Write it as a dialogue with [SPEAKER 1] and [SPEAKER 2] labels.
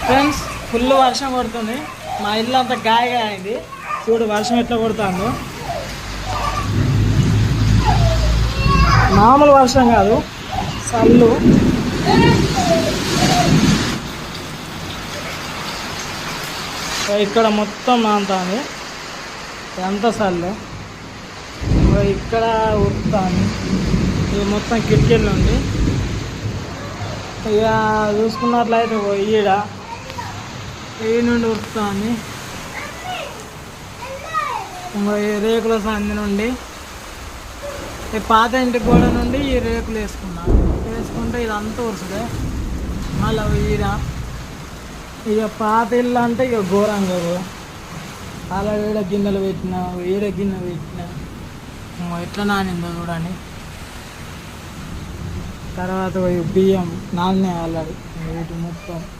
[SPEAKER 1] Friends full వర్షం కొడుతుంది. మా ఇల్లు అంతా గాయగా అయింది. చూడు వర్షం ఎట్లా కొడుతుందో. మామూలు వర్షం కాదు, చల్లు. ఇక్కడ మొత్తం నాంతాను, ఎంత చల్లు. ఇక్కడ ఉరుకుతాను. ఇది మొత్తం కిటికీలు ఉంది. ఇక చూసుకున్నట్లయితే ఈ నుండి ఉరుకుతాను. ఈ రేకుల సంది నుండి ఈ పాత ఇంటి గోడ నుండి ఈ రేకులు వేసుకుంటే ఇదంతా ఉరుసుడే. మళ్ళీ ఇక పాత ఇల్లు అంటే ఇక ఘోరంగా అలా ఈడ గిన్నెలు పెట్టినా, ఈడ గిన్నె పెట్టినా, ఎట్లా నానిందో చూడండి. తర్వాత బియ్యం నాన్నే అల్లాడు వీటి మొత్తం.